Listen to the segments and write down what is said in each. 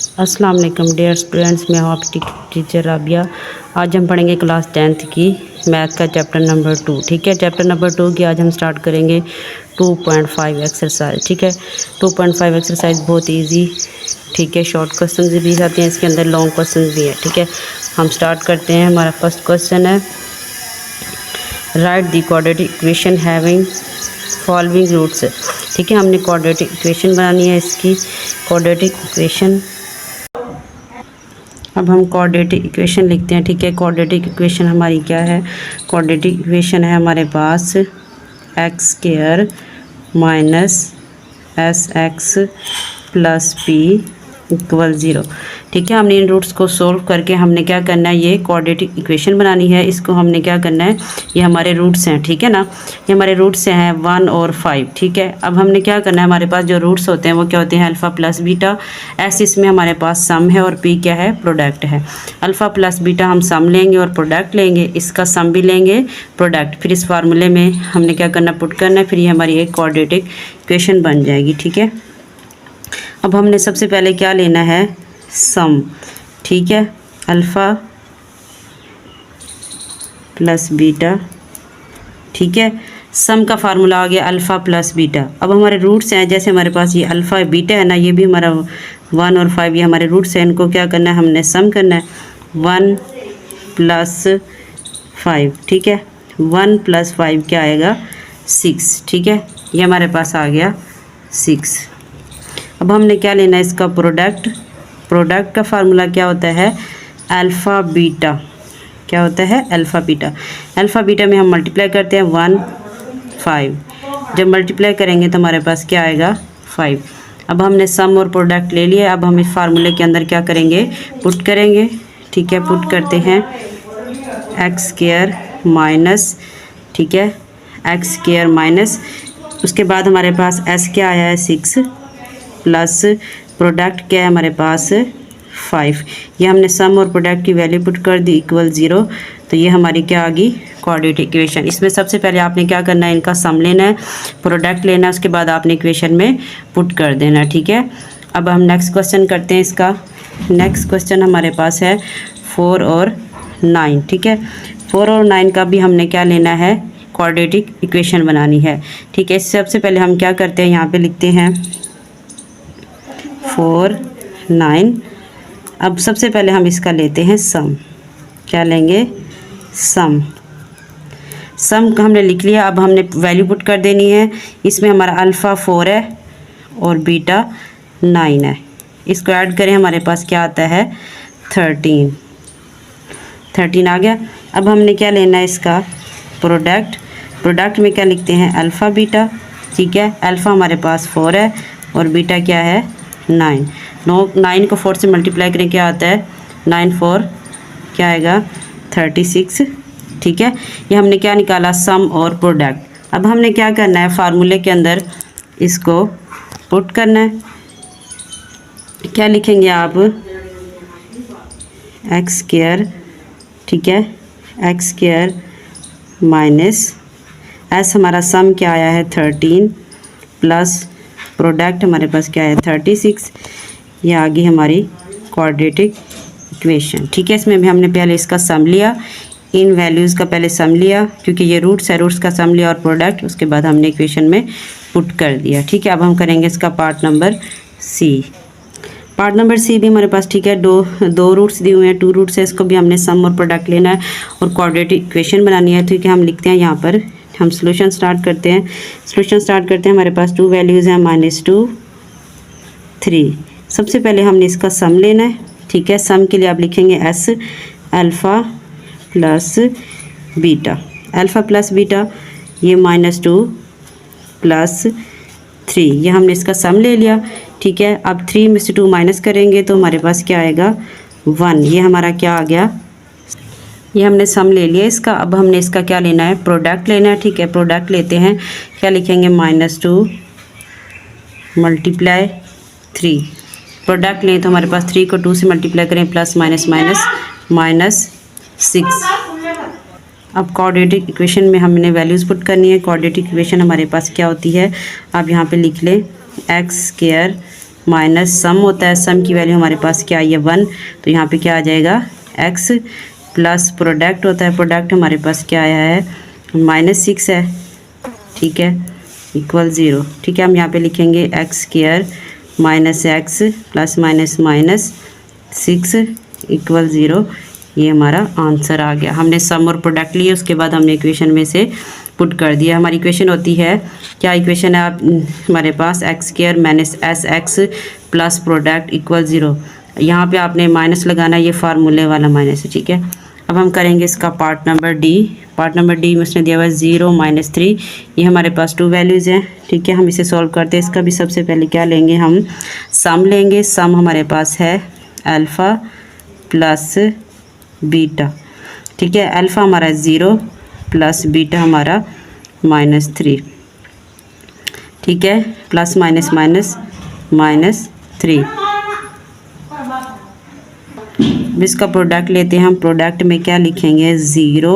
अस्सलाम वालेकुम dear students, मैं हूँ आपकी टीचर राबिया। आज हम पढ़ेंगे क्लास 10th की मैथ का चैप्टर नंबर 2। ठीक है, चैप्टर नंबर 2 की आज हम स्टार्ट करेंगे 2.5 एक्सरसाइज। ठीक है, 2.5 एक्सरसाइज बहुत इजी। ठीक है, शॉर्ट क्वेश्चन भी आते हैं इसके अंदर, लॉन्ग क्वेश्चन भी है। ठीक है, हम स्टार्ट करते हैं। हमारा फर्स्ट क्वेश्चन है, write the quadratic equation having following roots. ठीक है, हमने क्वाड्रेटिक इक्वेशन बनानी है इसकी। क्वाड्रेटिक इक्वेशन, अब हम क्वाड्रेटिक इक्वेशन लिखते हैं। ठीक है, क्वाड्रेटिक इक्वेशन हमारी क्या है? क्वाड्रेटिक इक्वेशन है हमारे पास x square minus S x plus P equal 0। ठीक है, हमने इन रूट्स को सोल्व करके हमने क्या करना है, ये क्वाड्रेटिक इक्वेशन बनानी है। इसको हमने क्या करना है, ये हमारे रूट्स हैं। ठीक है ना, ये हमारे रूट्स हैं 1 और 5। ठीक है, अब हमने क्या करना है, हमारे पास जो रूट्स होते हैं वो क्या होते हैं, अल्फ़ा प्लस बीटा। एस इसमें हमारे पास सम है और पी क्या है, प्रोडक्ट है। अल्फ़ा प्लस बीटा हम सम लेंगे और प्रोडक्ट लेंगे, इसका सम भी लेंगे, प्रोडक्ट। फिर इस फार्मूले में हमने क्या करना, पुट करना है, फिर ये हमारी एक क्वाड्रेटिक इक्वेशन बन जाएगी। ठीक है, अब हमने सबसे पहले क्या लेना है, सम। ठीक है, अल्फ़ा प्लस बीटा। ठीक है, सम का फार्मूला आ गया अल्फ़ा प्लस बीटा। अब हमारे रूट्स हैं, जैसे हमारे पास ये अल्फ़ा बीटा है ना, ये भी हमारा 1 और 5 ये हमारे रूट्स हैं। इनको क्या करना है, हमने सम करना है 1 प्लस 5। ठीक है, 1 प्लस 5 क्या आएगा, 6। ठीक है, ये हमारे पास आ गया 6। अब हमने क्या लेना है, इसका प्रोडक्ट। प्रोडक्ट का फार्मूला क्या होता है, अल्फ़ा बीटा। क्या होता है, अल्फ़ा बीटा। अल्फ़ा बीटा में हम मल्टीप्लाई करते हैं 1 5। जब मल्टीप्लाई करेंगे तो हमारे पास क्या आएगा, 5। अब हमने सम और प्रोडक्ट ले लिया। अब हम इस फार्मूले के अंदर क्या करेंगे, पुट करेंगे। ठीक है, पुट करते हैं एक्स स्क्वायर माइनस, ठीक है, एक्स स्क्वायर माइनस, उसके बाद हमारे पास एस क्या आया है 6 प्लस प्रोडक्ट क्या है हमारे पास 5। ये हमने सम और प्रोडक्ट की वैल्यू पुट कर दी इक्वल 0। तो ये हमारी क्या आ गई, क्वाड्रेटिक इक्वेशन। इसमें सबसे पहले आपने क्या करना है, इनका सम लेना है, प्रोडक्ट लेना है, उसके बाद आपने इक्वेशन में पुट कर देना। ठीक है, अब हम नेक्स्ट क्वेश्चन करते हैं इसका। नेक्स्ट क्वेश्चन हमारे पास है 4 और 9। ठीक है, 4 और 9 का भी हमने क्या लेना है, क्वाड्रेटिक इक्वेशन बनानी है। ठीक है, इससे सबसे पहले हम क्या करते हैं, यहाँ पे लिखते हैं 4 9। अब सबसे पहले हम इसका लेते हैं सम। क्या लेंगे, सम। सम का हमने लिख लिया। अब हमने वैल्यू पुट कर देनी है। इसमें हमारा अल्फ़ा 4 है और बीटा 9 है। इसको ऐड करें, हमारे पास क्या आता है 13 आ गया। अब हमने क्या लेना है, इसका प्रोडक्ट। प्रोडक्ट में क्या लिखते हैं, अल्फ़ा बीटा। ठीक है, अल्फ़ा हमारे पास 4 है और बीटा क्या है 9। 9 को 4 से मल्टीप्लाई करें क्या आता है, 9 4 क्या आएगा 36। ठीक है, ये हमने क्या निकाला, सम और प्रोडक्ट। अब हमने क्या करना है, फार्मूले के अंदर इसको पुट करना है। क्या लिखेंगे आप, एक्स स्क्वायर। ठीक है, एक्स स्क्वायर माइनस एस हमारा सम क्या आया है 13 प्लस प्रोडक्ट हमारे पास क्या है 36। ये आ गई हमारी क्वाड्रेटिक इक्वेशन। ठीक है, इसमें भी हमने पहले इसका सम लिया, इन वैल्यूज़ का पहले सम लिया, क्योंकि ये रूट्स है, रूट्स का सम लिया और प्रोडक्ट, उसके बाद हमने इक्वेशन में पुट कर दिया। ठीक है, अब हम करेंगे इसका part number C. Part number C भी हमारे पास, ठीक है, दो रूट्स दिए हुए हैं, 2 रूट्स है, इसको भी हमने सम और प्रोडक्ट लेना है और क्वाड्रेटिक इक्वेशन बनानी है। ठीक है, हम लिखते हैं यहाँ पर, हम सोल्यूशन स्टार्ट करते हैं। सोल्यूशन स्टार्ट करते हैं, हमारे पास 2 वैल्यूज़ हैं, -2 3। सबसे पहले हमने इसका सम लेना है। ठीक है, सम के लिए आप लिखेंगे S alpha plus beta. Alpha plus beta ये -2 प्लस 3, ये हमने इसका सम ले लिया। ठीक है, अब 3 में से 2 माइनस करेंगे तो हमारे पास क्या आएगा 1। ये हमारा क्या आ गया, ये हमने सम ले लिया इसका। अब हमने इसका क्या लेना है, प्रोडक्ट लेना है। ठीक है, प्रोडक्ट लेते हैं। क्या लिखेंगे, -2 मल्टीप्लाई 3। प्रोडक्ट लें तो हमारे पास 3 को 2 से मल्टीप्लाई करें, प्लस माइनस माइनस -6। अब क्वाड्रेटिक इक्वेशन में हमने वैल्यूज़ पुट करनी है। क्वाड्रेटिक इक्वेशन हमारे पास क्या होती है, आप यहाँ पे लिख लें, एक्स स्क्वायर माइनस सम होता है, सम की वैल्यू हमारे पास क्या आई है 1, तो यहाँ पे क्या आ जाएगा x प्लस प्रोडक्ट होता है, प्रोडक्ट हमारे पास क्या आया है -6 है, ठीक है, इक्वल 0। ठीक है, हम यहाँ पे लिखेंगे x square minus x plus minus minus 6 equal 0। ये हमारा आंसर आ गया। हमने सम और प्रोडक्ट लिए, उसके बाद हमने इक्वेशन में से पुट कर दिया। हमारी इक्वेशन होती है, क्या इक्वेशन है आप हमारे पास x square minus S x plus product equal 0। यहाँ पे आपने माइनस लगाना, ये फार्मूले वाला माइनस है, ठीक है। अब हम करेंगे इसका part number D. Part number D में उसने दिया हुआ है 0 -3, ये हमारे पास 2 वैल्यूज़ हैं, ठीक है। हम इसे सॉल्व करते हैं। इसका भी सबसे पहले क्या लेंगे, हम सम लेंगे। सम हमारे पास है अल्फ़ा प्लस बीटा, ठीक है। अल्फ़ा हमारा 0 प्लस बीटा हमारा -3, ठीक है, प्लस माइनस माइनस -3। इसका प्रोडक्ट लेते हैं हम। प्रोडक्ट में क्या लिखेंगे 0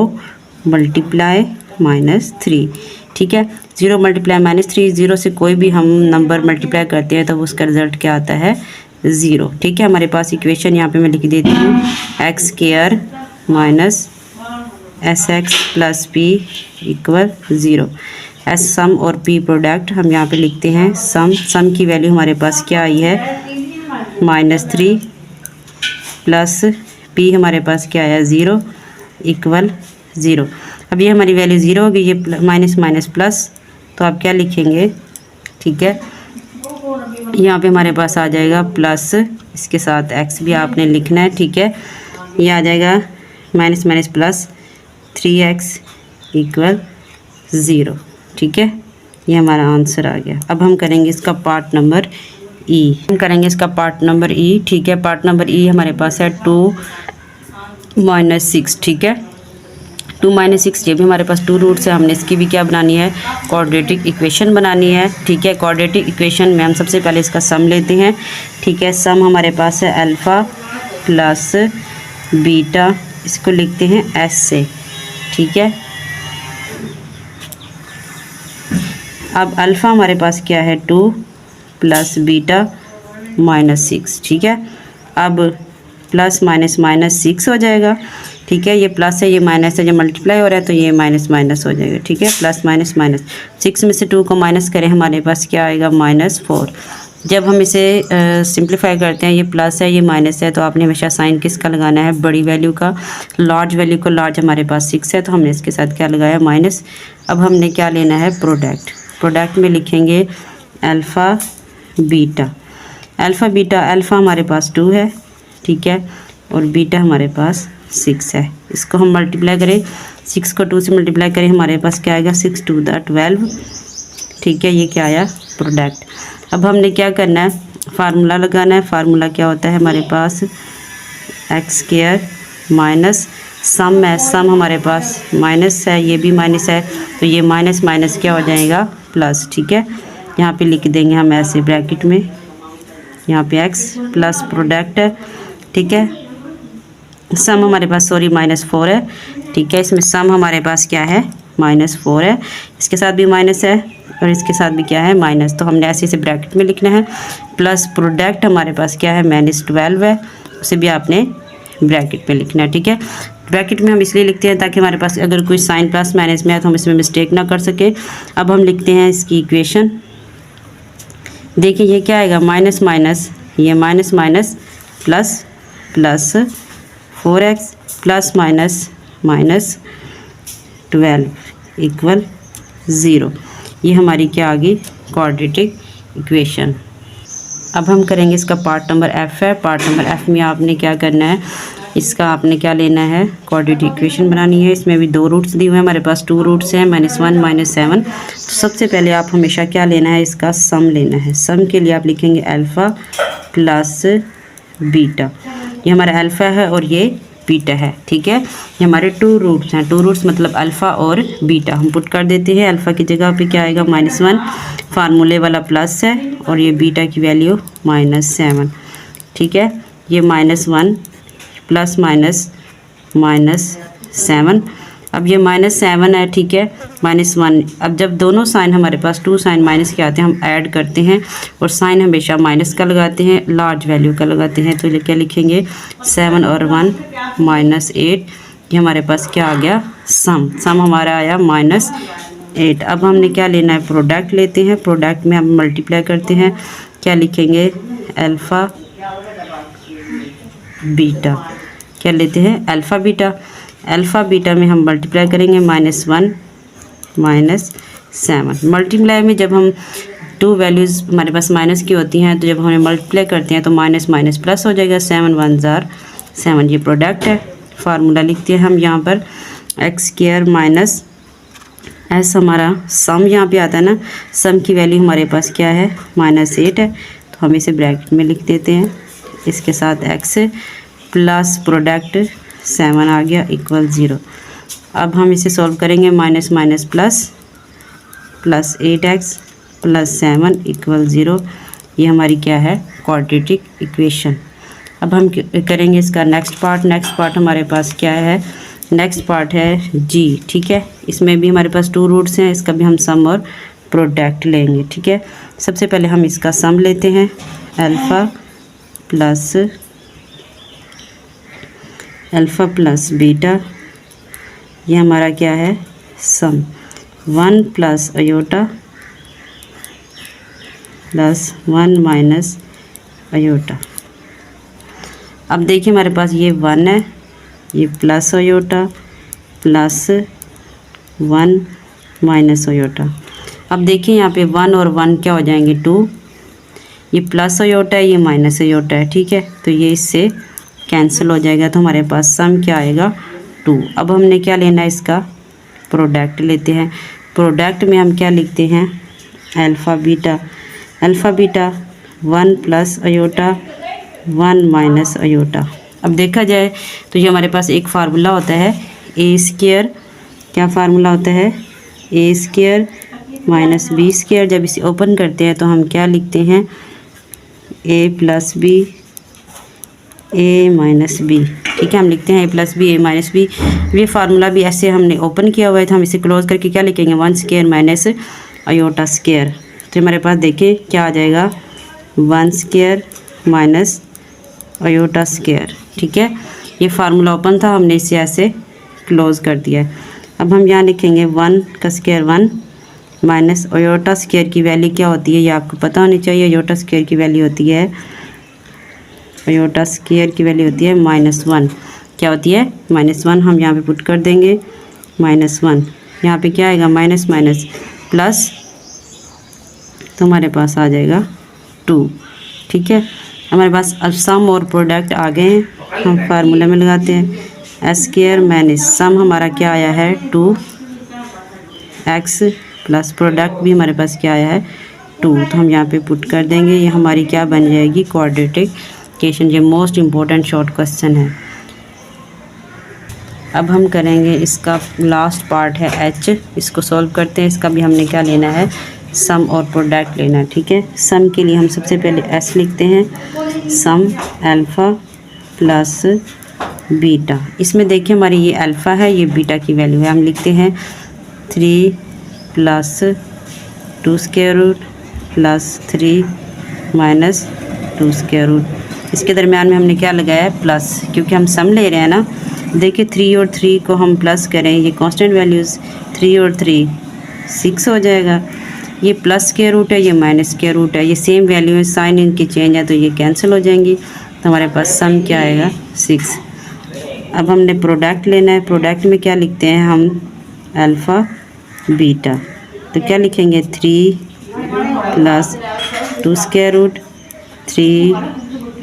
मल्टीप्लाई -3, ठीक है। 0 मल्टीप्लाई -3, 0 से कोई भी हम नंबर मल्टीप्लाई करते हैं तो उसका रिजल्ट क्या आता है 0, ठीक है। हमारे पास इक्वेशन यहाँ पे मैं लिख देती हूँ x square minus S x plus P equal 0। S sum और पी प्रोडक्ट हम यहाँ पे लिखते हैं सम की वैल्यू हमारे पास क्या आई है -3 प्लस पी हमारे पास क्या आया 0 इक्वल 0। अब ये हमारी वैल्यू 0 होगी, ये माइनस माइनस प्लस, तो आप क्या लिखेंगे, ठीक है। यहाँ पे हमारे पास आ जाएगा प्लस, इसके साथ x भी आपने लिखना है, ठीक है। ये आ जाएगा minus minus plus 3x equal 0, ठीक है। ये हमारा आंसर आ गया। अब हम करेंगे इसका पार्ट नंबर ई। हम करेंगे इसका पार्ट नंबर ई, ठीक है। पार्ट नंबर ई हमारे पास है 2 -6, ठीक है। 2 -6, ये भी हमारे पास 2 रूट्स है। हमने इसकी भी क्या बनानी है, क्वाड्रेटिक इक्वेशन बनानी है, ठीक है। क्वाड्रेटिक इक्वेशन में हम सबसे पहले इसका सम लेते हैं, ठीक है। सम हमारे पास है अल्फ़ा प्लस बीटा, इसको लिखते हैं एस से, ठीक है। अब अल्फ़ा हमारे पास क्या है 2 प्लस बीटा -6, ठीक है। अब प्लस माइनस माइनस 6 हो जाएगा, ठीक है। ये प्लस है, ये माइनस है, जब मल्टीप्लाई हो रहा है तो ये माइनस माइनस हो जाएगा, ठीक है। प्लस माइनस माइनस 6 में से 2 को माइनस करें, हमारे पास क्या आएगा -4। जब हम इसे सिंप्लीफाई करते हैं, ये प्लस है, ये माइनस है, तो आपने हमेशा साइन किसका लगाना है, बड़ी वैल्यू का। लार्ज वैल्यू को, लार्ज हमारे पास 6 है, तो हमने इसके साथ क्या लगाया माइनस। अब हमने क्या लेना है प्रोडक्ट। प्रोडक्ट में लिखेंगे alpha beta. Alpha beta, alpha हमारे पास 2 है, ठीक है, और बीटा हमारे पास 6 है। इसको हम मल्टीप्लाई करें, 6 को 2 से मल्टीप्लाई करें, हमारे पास क्या आएगा 6 2 12, ठीक है। ये क्या आया प्रोडक्ट। अब हमने क्या करना है, फार्मूला लगाना है। फार्मूला क्या होता है हमारे पास एक्स स्क्वायर माइनस सम है, सम हमारे पास माइनस है, ये भी माइनस है, तो ये माइनस माइनस क्या हो जाएगा प्लस, ठीक है। यहाँ पे लिख देंगे हम ऐसे ब्रैकेट में, यहाँ पे x प्लस प्रोडक्ट है, ठीक है। सम हमारे पास -4 है, ठीक है। इसमें सम हमारे पास क्या है -4 है, इसके साथ भी माइनस है और इसके साथ भी क्या है माइनस, तो हमने ऐसे इसे ब्रैकेट में लिखना है। प्लस प्रोडक्ट हमारे पास क्या है -12 है, उसे भी आपने ब्रैकेट में लिखना है, ठीक है। ब्रैकेट में हम इसलिए लिखते हैं ताकि हमारे पास अगर कोई साइन प्लस माइनस में है तो हम इसमें मिस्टेक ना कर सके। अब हम लिखते हैं इसकी इक्वेशन। देखिए ये क्या आएगा माइनस माइनस, ये minus minus plus plus 4x plus minus minus 12 equal 0। ये हमारी क्या आ गई क्वाड्रेटिक इक्वेशन। अब हम करेंगे इसका पार्ट नंबर एफ है। पार्ट नंबर एफ में आपने क्या करना है, इसका आपने क्या लेना है, क्वाड्रेटिक इक्वेशन बनानी है। इसमें भी 2 रूट्स दिए हुए हैं, हमारे पास 2 रूट्स हैं -1 -7। तो सबसे पहले आप हमेशा क्या लेना है, इसका सम लेना है। सम के लिए आप लिखेंगे अल्फ़ा प्लस बीटा। ये हमारा अल्फ़ा है और ये बीटा है, ठीक है। ये हमारे 2 रूट्स हैं, 2 रूट्स मतलब अल्फ़ा और बीटा। हम पुट कर देते हैं, अल्फ़ा की जगह पे क्या आएगा -1, फार्मूले वाला प्लस है, और ये बीटा की वैल्यू -7, ठीक है। ये -1 प्लस माइनस -7। अब ये -7 है, ठीक है, -1। अब जब दोनों साइन हमारे पास 2 साइन माइनस के आते हैं, हम ऐड करते हैं और साइन हमेशा माइनस का लगाते हैं, लार्ज वैल्यू का लगाते हैं। तो क्या लिखेंगे, 7 और 1 -8। ये हमारे पास क्या आ गया, सम हमारा आया -8। अब हमने क्या लेना है, प्रोडक्ट लेते हैं। प्रोडक्ट में हम मल्टीप्लाई करते हैं, क्या लिखेंगे, अल्फ़ा बीटा। क्या लेते हैं, अल्फ़ा बीटा। अल्फ़ा बीटा में हम मल्टीप्लाई करेंगे, -1 -7। मल्टीप्लाई में जब हम 2 वैल्यूज़ हमारे पास माइनस की होती हैं, तो जब हमें मल्टीप्लाई करते हैं तो माइनस माइनस प्लस हो जाएगा, 7 1 ज़ार 7। ये प्रोडक्ट है। फार्मूला लिखते हैं हम यहाँ पर, x² माइनस एस हमारा सम यहाँ पे आता है ना, सम की वैल्यू हमारे पास क्या है, -8 है। तो हम इसे ब्रैकेट में लिख देते हैं, इसके साथ x प्लस प्रोडक्ट 7 आ गया इक्वल 0। अब हम इसे सॉल्व करेंगे, minus minus plus 8x plus 7 equal 0। ये हमारी क्या है, क्वाड्रेटिक इक्वेशन। अब हम करेंगे इसका नेक्स्ट पार्ट हमारे पास क्या है, नेक्स्ट पार्ट है जी, ठीक है। इसमें भी हमारे पास 2 रूट्स हैं, इसका भी हम सम और प्रोडक्ट लेंगे, ठीक है। सबसे पहले हम इसका सम लेते हैं, अल्फ़ा प्लस बीटा। ये हमारा क्या है, सम 1 plus iota plus 1 minus iota. अब देखिए हमारे पास ये 1 है, ये plus iota plus 1 minus iota. अब देखिए यहाँ पे 1 और 1 क्या हो जाएंगे, 2। ये प्लस अयोटा है, ये माइनस अयोटा है, ठीक है। तो ये इससे कैंसिल हो जाएगा, तो हमारे पास सम क्या आएगा, 2। अब हमने क्या लेना है, इसका प्रोडक्ट लेते हैं। प्रोडक्ट में हम क्या लिखते हैं, alpha beta 1 plus iota 1 minus iota. अब देखा जाए तो ये हमारे पास एक फार्मूला होता है, a²। क्या फार्मूला होता है, a² माइनस b²। जब इसे ओपन करते हैं तो हम क्या लिखते हैं, a plus b a minus b, ठीक है। हम लिखते हैं a plus b a minus b। ये फार्मूला भी ऐसे हमने ओपन किया हुआ है, तो हम इसे क्लोज करके क्या लिखेंगे, 1² माइनस अयोटा²। तो हमारे पास देखिए क्या आ जाएगा, 1² माइनस अयोटा², ठीक है। ये फार्मूला ओपन था, हमने इसे ऐसे क्लोज कर दिया है। अब हम यहाँ लिखेंगे 1 का स्क्वायर 1 माइनस अयोटा² की वैल्यू क्या होती है, ये आपको पता होनी चाहिए। अयोटा² की वैल्यू होती है, -1। क्या होती है, -1। हम यहाँ पे पुट कर देंगे -1। यहाँ पे क्या आएगा, माइनस माइनस प्लस, तो हमारे पास आ जाएगा 2, ठीक है। हमारे पास अब सम और प्रोडक्ट आ गए हैं, हम फार्मूला में लगाते हैं, s² माइनस सम हमारा क्या आया है, 2x प्लस प्रोडक्ट भी हमारे पास क्या आया है, 2। तो हम यहाँ पे पुट कर देंगे, ये हमारी क्या बन जाएगी, क्वाड्रेटिक इक्वेशन। ये मोस्ट इम्पोर्टेंट शॉर्ट क्वेश्चन है। अब हम करेंगे इसका लास्ट पार्ट है h, इसको सॉल्व करते हैं। इसका भी हमने क्या लेना है, सम और प्रोडक्ट लेना है, ठीक है। सम के लिए हम सबसे पहले s लिखते हैं, सम अल्फ़ा प्लस बीटा। इसमें देखिए हमारी ये अल्फ़ा है, ये बीटा की वैल्यू है। हम लिखते हैं 3 plus 2 square root plus 3 minus 2 square root. इसके दरमियान में हमने क्या लगाया है, प्लस, क्योंकि हम सम ले रहे हैं ना। देखिए 3 और 3 को हम प्लस करें, ये कांस्टेंट वैल्यूज़, 3 और 3 6 हो जाएगा। ये प्लस स्क्वायर रूट है, ये माइनस स्क्वायर रूट है, ये सेम वैल्यू है, साइन इनकी चेंज है, तो ये कैंसिल हो जाएंगी। तो हमारे पास सम क्या आएगा, 6। अब हमने प्रोडक्ट लेना है। प्रोडक्ट में क्या लिखते हैं हम, अल्फ़ा बीटा। तो क्या लिखेंगे, 3 plus 2 square root 3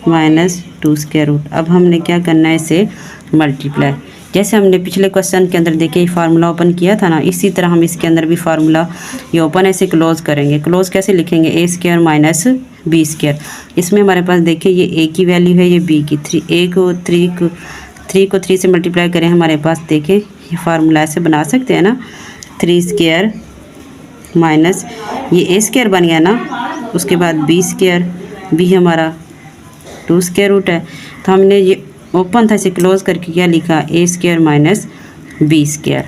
minus 2 square root. अब हमने क्या करना है, इसे मल्टीप्लाई। जैसे हमने पिछले क्वेश्चन के अंदर देखिए ये फार्मूला ओपन किया था ना, इसी तरह हम इसके अंदर भी फार्मूला ये ओपन ऐसे क्लोज करेंगे। क्लोज कैसे लिखेंगे, a² माइनस b²। इसमें हमारे पास देखिए ये a की वैल्यू है, ये b की। 3 को 3 से मल्टीप्लाई करें, हमारे पास देखिए ये फार्मूला ऐसे बना सकते हैं ना, 3² माइनस ये a² बन गया ना, उसके बाद b², b हमारा 2 स्क्वायर रूट है। तो हमने ये ओपन था, इसे क्लोज करके क्या लिखा, a² माइनस b²।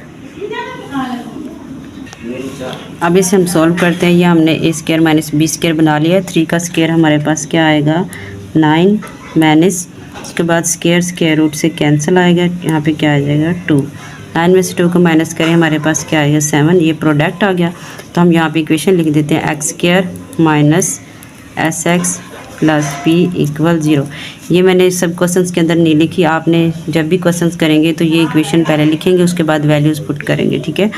अब इसे हम सॉल्व करते हैं। ये हमने ए स्क्वायर माइनस बी स्क्वायर बना लिया। 3 का स्क्वायर हमारे पास क्या आएगा 9 माइनस, उसके बाद स्क्वायर रूट से कैंसिल आएगा, यहाँ पे क्या आ जाएगा 2। 9 में से 2 को माइनस करें हमारे पास क्या आएगा 7। ये प्रोडक्ट आ गया। तो हम यहाँ पे इक्वेशन लिख देते हैं x square minus S x plus P equal 0। ये मैंने सब क्वेश्चंस के अंदर नहीं लिखी, आपने जब भी क्वेश्चंस करेंगे तो ये इक्वेशन पहले लिखेंगे, उसके बाद वैल्यूज़ पुट करेंगे, ठीक है।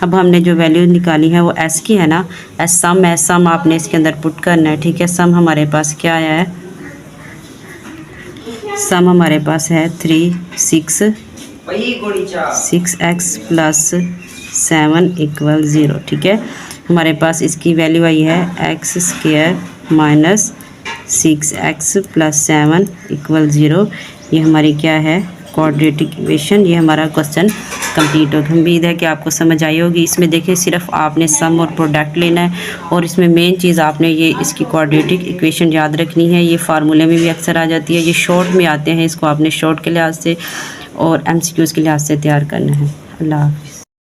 अब हमने जो वैल्यू निकाली है वो एस की है ना, एस सम आपने इसके अंदर पुट करना है, ठीक है। सम हमारे पास क्या आया है, सम हमारे पास है 6x प्लस 7 इक्वल 0, ठीक है। हमारे पास इसकी वैल्यू आई है x square minus 6x plus 7 equal 0। ये हमारी क्या है क्वाड्रेटिक इक्वेशन। ये हमारा क्वेश्चन कंप्लीट हो गया। उम्मीद है कि आपको समझ आई होगी। इसमें देखिए सिर्फ आपने सम और प्रोडक्ट लेना है, और इसमें मेन चीज़ आपने ये इसकी क्वाड्रेटिक इक्वेशन याद रखनी है। ये फार्मूले में भी अक्सर आ जाती है, ये शॉर्ट में आते हैं, इसको आपने शॉर्ट के लिहाज से और MCQs के लिहाज से तैयार करना है। अल्लाह हाफ़िज़।